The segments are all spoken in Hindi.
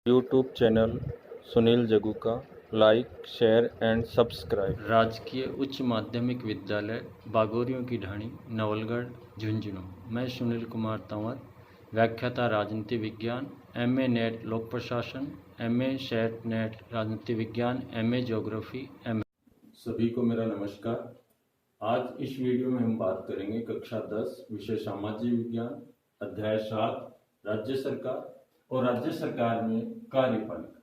यूट्यूब चैनल सुनील जगू का लाइक शेयर एंड सब्सक्राइब। राजकीय उच्च माध्यमिक विद्यालय बागोरियों की ढाणी नवलगढ़ झुंझुनू। मैं सुनील कुमार तंवर, व्याख्याता राजनीति विज्ञान, एमए नेट लोक प्रशासन, एमए शेट नेट राजनीति विज्ञान, एमए ज्योग्राफी, एमए। सभी को मेरा नमस्कार। आज इस वीडियो में हम बात करेंगे कक्षा 10 विषय सामाजिक विज्ञान अध्याय 7 राज्य सरकार और राज्य सरकार में कार्यपालिका।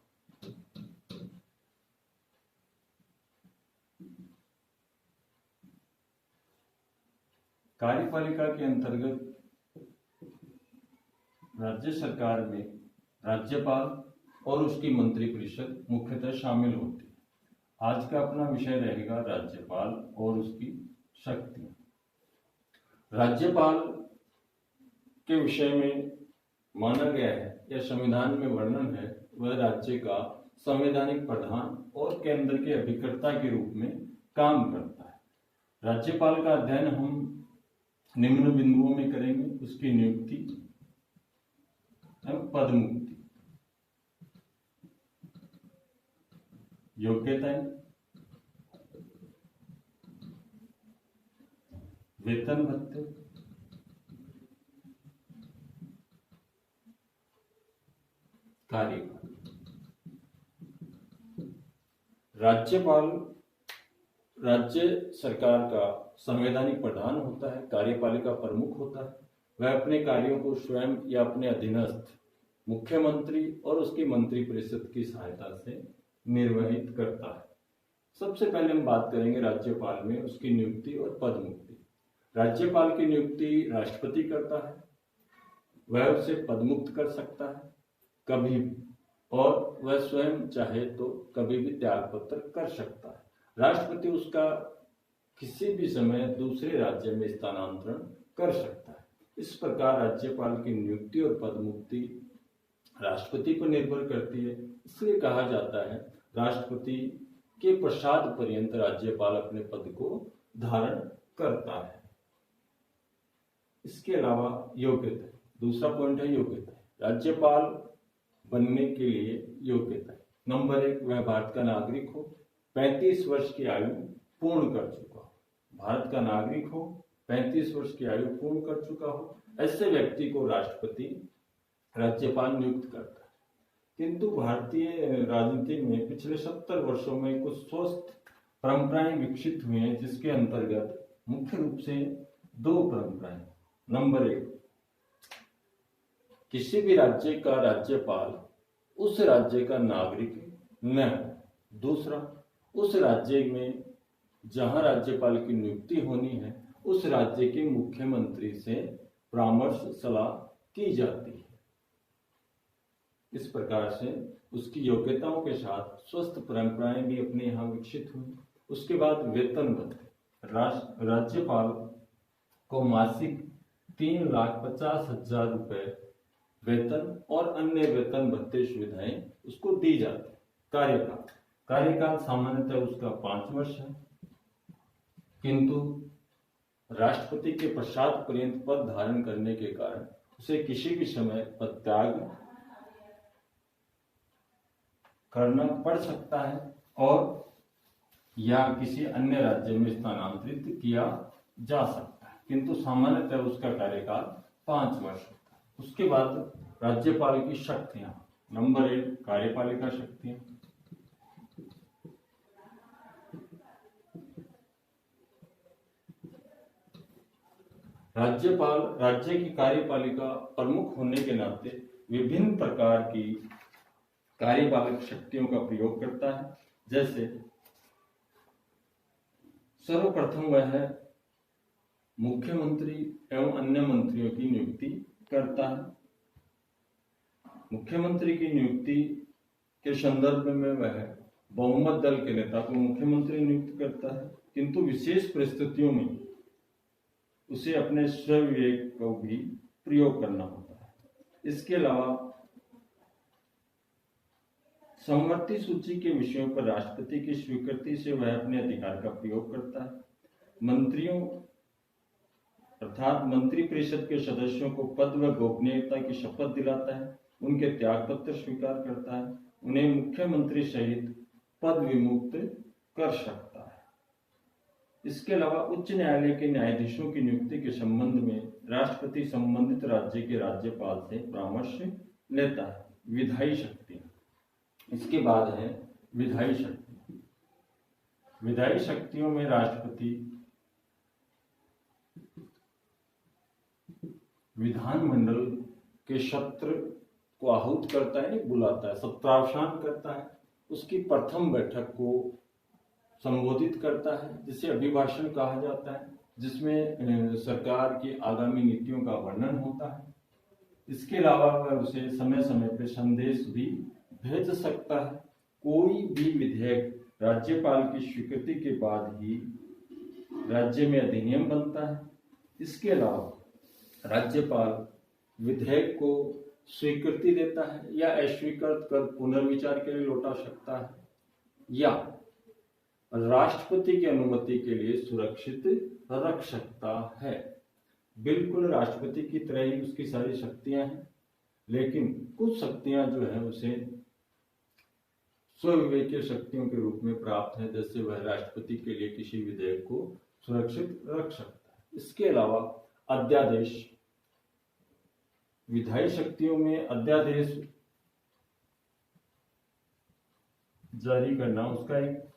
कार्यपालिका के अंतर्गत राज्य सरकार में राज्यपाल और उसकी मंत्रिपरिषद मुख्यतः शामिल होती है। आज का अपना विषय रहेगा राज्यपाल और उसकी शक्तियां। राज्यपाल के विषय में माना गया है या संविधान में वर्णन है, वह राज्य का संवैधानिक प्रधान और केंद्र के अभिकर्ता के रूप में काम करता है। राज्यपाल का अध्ययन हम निम्न बिंदुओं में करेंगे: उसकी नियुक्ति एवं पदमुक्ति, योग्यताएं, वेतन भत्ते, कार्यकाल। राज्यपाल राज्य सरकार का संवैधानिक प्रधान होता है, कार्यपालिका प्रमुख होता है। वह अपने कार्यों को स्वयं या अपने अधीनस्थ मुख्यमंत्री और उसकी मंत्रिपरिषद की सहायता से निर्वहित करता है। सबसे पहले हम बात करेंगे राज्यपाल में उसकी नियुक्ति और पदमुक्ति। राज्यपाल की नियुक्ति राष्ट्रपति करता है। वह उसे पदमुक्त कर सकता है कभी भी, और वह स्वयं चाहे तो कभी भी त्यागपत्र कर सकता है। राष्ट्रपति उसका किसी भी समय दूसरे राज्य में स्थानांतरण कर सकता है। इस प्रकार राज्यपाल की नियुक्ति और पदमुक्ति राष्ट्रपति पर निर्भर करती है। इसलिए कहा जाता है राष्ट्रपति के पश्चात पर्यंत राज्यपाल अपने पद को धारण करता है। इसके अलावा योग्यता, दूसरा पॉइंट है योग्यता। राज्यपाल बनने के लिए योग्यता: नंबर 1, वह भारत का नागरिक हो, 35 वर्ष की आयु पूर्ण कर चुका हो। भारत का नागरिक हो, 35 वर्ष की आयु पूर्ण कर चुका हो, ऐसे व्यक्ति को राष्ट्रपति राज्यपाल नियुक्त करता है। किंतु भारतीय राजनीति में पिछले 70 वर्षों में कुछ स्वस्थ परंपराएं विकसित हुई हैं, जिसके अंतर्गत मुख्य रूप से 2 परंपराएं। नंबर 1, किसी भी राज्य का राज्यपाल उस राज्य का नागरिक न हो। दूसरा, उस राज्य में जहां राज्यपाल की नियुक्ति होनी है उस राज्य के मुख्यमंत्री से परामर्श सलाह की जाती है। इस प्रकार से उसकी योग्यताओं के साथ स्वस्थ परंपराएं भी अपने यहाँ विकसित हुई। उसके बाद वेतन भत्ते। राज्यपाल को मासिक 3,50,000 रुपए वेतन और अन्य वेतन भत्ते सुविधाएं उसको दी जाती है। कार्यकाल सामान्यतः उसका 5 वर्ष है, किंतु राष्ट्रपति के पश्चात पर्यंत पद धारण करने के कारण उसे किसी भी समय पद त्याग करना पड़ सकता है और या किसी अन्य राज्य में स्थानांतरित किया जा सकता है, किंतु सामान्यतः उसका कार्यकाल 5 वर्ष होता है। उसके बाद राज्यपाल की शक्तियां। नंबर 1, कार्यपालिका शक्तियां। राज्यपाल राज्य की कार्यपालिका प्रमुख होने के नाते विभिन्न प्रकार की कार्यपालक शक्तियों का प्रयोग करता है। जैसे सर्वप्रथम वह मुख्यमंत्री एवं अन्य मंत्रियों की नियुक्ति करता है। मुख्यमंत्री की नियुक्ति के संदर्भ में वह बहुमत दल के नेता को मुख्यमंत्री नियुक्त करता है, किंतु विशेष परिस्थितियों में उसे अपने स्वविवेक को भी प्रयोग करना होता है। इसके अलावा समवर्ती सूची के विषयों पर राष्ट्रपति की स्वीकृति से वह अपने अधिकार का प्रयोग करता है। मंत्रियों अर्थात मंत्रिपरिषद के सदस्यों को पद व गोपनीयता की शपथ दिलाता है। उनके त्याग पत्र स्वीकार करता है, उन्हें मुख्यमंत्री सहित पद विमुक्त कर सकता है। इसके अलावा उच्च न्यायालय के न्यायाधीशों की नियुक्ति के संबंध में राष्ट्रपति संबंधित राज्य के राज्यपाल से परामर्श लेता है। विधायी शक्ति, इसके बाद है विधायी शक्ति। विधायी शक्तियों में राष्ट्रपति विधानमंडल के सत्र को आहूत करता है, बुलाता है, सत्रावसान करता है, उसकी प्रथम बैठक को संबोधित करता है जिसे अभिभाषण कहा जाता है, जिसमें सरकार की आगामी नीतियों का वर्णन होता है। इसके अलावा वह उसे समय समय पर संदेश भी भेज सकता है। कोई भी विधेयक राज्यपाल की स्वीकृति के बाद ही राज्य में अधिनियम बनता है। इसके अलावा राज्यपाल विधेयक को स्वीकृति देता है या अस्वीकृत कर पुनर्विचार के लिए लौटा सकता है, या राष्ट्रपति की अनुमति के लिए सुरक्षित रख सकता है। बिल्कुल राष्ट्रपति की तरह ही उसकी सारी शक्तियां हैं, लेकिन कुछ शक्तियां जो है उसे स्वविवेकीय शक्तियों के रूप में प्राप्त है, जैसे वह राष्ट्रपति के लिए किसी विधेयक को सुरक्षित रख सकता है। इसके अलावा अध्यादेश, विधायी शक्तियों में अध्यादेश जारी करना उसका एक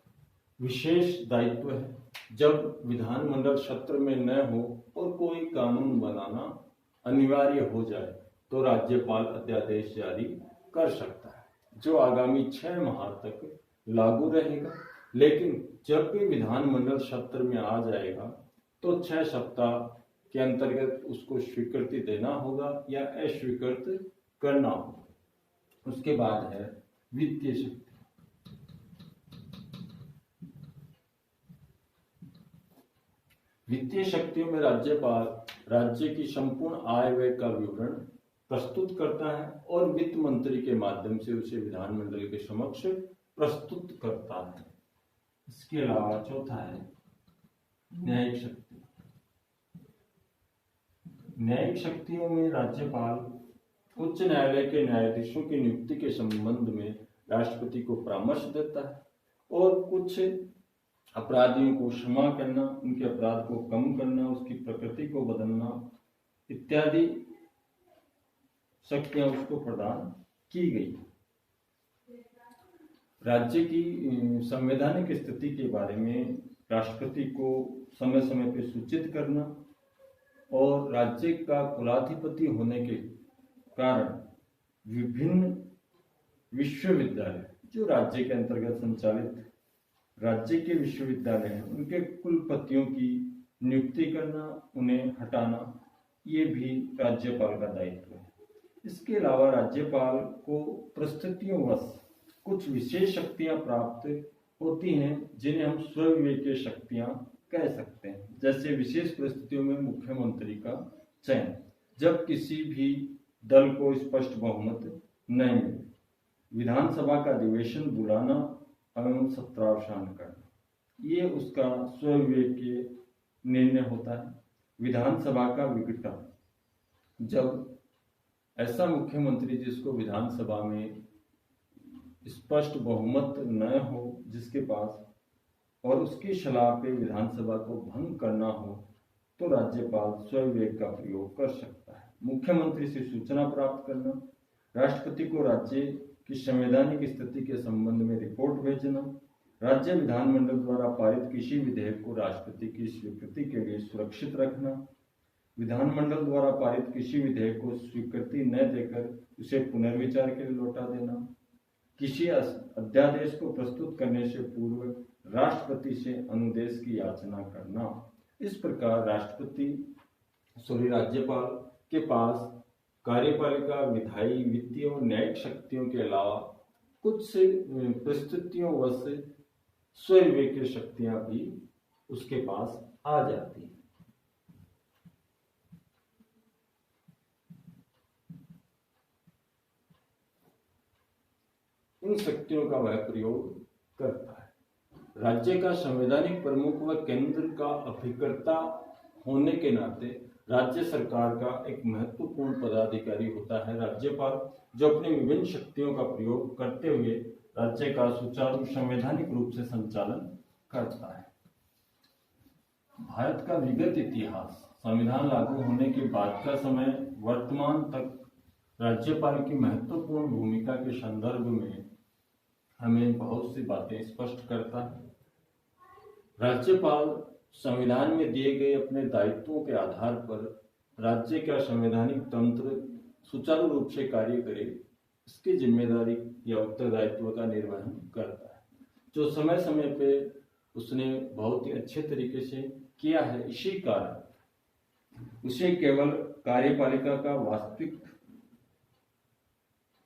विशेष दायित्व है। जब विधानमंडल सत्र में न हो और कोई कानून बनाना अनिवार्य हो जाए तो राज्यपाल अध्यादेश जारी कर सकता है, जो आगामी 6 माह तक लागू रहेगा। लेकिन जब भी विधानमंडल सत्र में आ जाएगा तो 6 सप्ताह के अंतर्गत उसको स्वीकृति देना होगा या अस्वीकृत करना होगा। उसके बाद है वित्तीय शक्ति। वित्तीय शक्तियों में राज्यपाल राज्य की संपूर्ण आय व्यय का विवरण प्रस्तुत करता है और वित्त मंत्री के माध्यम से उसे विधानमंडल के समक्ष प्रस्तुत करता है। इसके अलावा चौथा है न्यायिक शक्ति। न्यायिक शक्तियों में राज्यपाल उच्च न्यायालय के न्यायाधीशों की नियुक्ति के संबंध में राष्ट्रपति को परामर्श देता है और कुछ अपराधियों को क्षमा करना, उनके अपराध को कम करना, उसकी प्रकृति को बदलना इत्यादि शक्तियां उसको प्रदान की गई। राज्य की संवैधानिक स्थिति के बारे में राष्ट्रपति को समय समय पर सूचित करना और राज्य का कुलाधिपति होने के कारण विभिन्न विश्वविद्यालय जो राज्य के अंतर्गत संचालित राज्य के विश्वविद्यालय हैं उनके कुलपतियों की नियुक्ति करना, उन्हें हटाना, ये भी राज्यपाल का दायित्व है। इसके अलावा राज्यपाल को परिस्थितियोंवश कुछ विशेष शक्तियां प्राप्त होती हैं जिन्हें हम स्वविवेकीय शक्तियां कह सकते हैं। जैसे विशेष परिस्थितियों में मुख्यमंत्री का चयन, जब किसी भी दल को स्पष्ट बहुमत नहीं मिले, विधानसभा का अधिवेशन बुलाना एवं सत्रावसान करना, ये उसका स्वविवेकीय निर्णय होता है। विधानसभा का विघटन, जब ऐसा मुख्यमंत्री जिसको विधानसभा में स्पष्ट बहुमत न हो जिसके पास, और उसकी सलाह पे विधानसभा को भंग करना हो, तो राज्यपाल स्वविवेक का प्रयोग कर सकता है। मुख्यमंत्री से सूचना प्राप्त करना, राष्ट्रपति को राज्य की संवैधानिक स्थिति के संबंध में रिपोर्ट भेजना, राज्य विधानमंडल द्वारा पारित किसी विधेयक को राष्ट्रपति की स्वीकृति के लिए सुरक्षित रखना, विधानमंडल द्वारा पारित किसी विधेयक को स्वीकृति न देकर उसे पुनर्विचार के लिए लौटा देना, किसी अध्यादेश को प्रस्तुत करने से पूर्व राष्ट्रपति से अनुदेश की याचना करना। इस प्रकार राज्यपाल के पास कार्यपालिका, विधायी, वित्तीय और न्यायिक शक्तियों के अलावा कुछ परिस्थितियों वश स्वविवेकीय शक्तियां भी उसके पास आ जाती हैं। इन शक्तियों का वह प्रयोग करता है। राज्य का संवैधानिक प्रमुख व केंद्र का अभिकर्ता होने के नाते राज्य सरकार का एक महत्वपूर्ण पदाधिकारी होता है राज्यपाल, जो अपनी विभिन्न शक्तियों का प्रयोग करते हुए राज्य का सुचारू संवैधानिक रूप से संचालन करता है। भारत का विगत इतिहास, संविधान लागू होने के बाद का समय, वर्तमान तक राज्यपाल की महत्वपूर्ण भूमिका के संदर्भ में हमें बहुत सी बातें स्पष्ट करता है। राज्यपाल संविधान में दिए गए अपने दायित्वों के आधार पर राज्य का संवैधानिक तंत्र सुचारू रूप से कार्य करे, इसकी जिम्मेदारी या उत्तरदायित्व का निर्वहन करता है, जो समय समय पे उसने बहुत ही अच्छे तरीके से किया है। इसी कारण उसे केवल कार्यपालिका का वास्तविक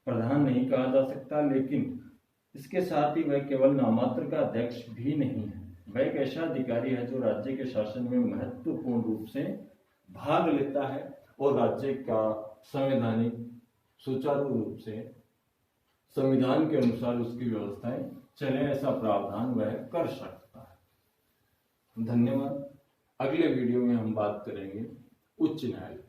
प्रधान नहीं कहा जा सकता, लेकिन इसके साथ ही वह केवल नामात्र का अध्यक्ष भी नहीं है। वह एक ऐसा अधिकारी है जो राज्य के शासन में महत्वपूर्ण रूप से भाग लेता है और राज्य का संवैधानिक सुचारू रूप से संविधान के अनुसार उसकी व्यवस्थाएं चले, ऐसा प्रावधान वह कर सकता है। धन्यवाद। अगले वीडियो में हम बात करेंगे उच्च न्यायालय।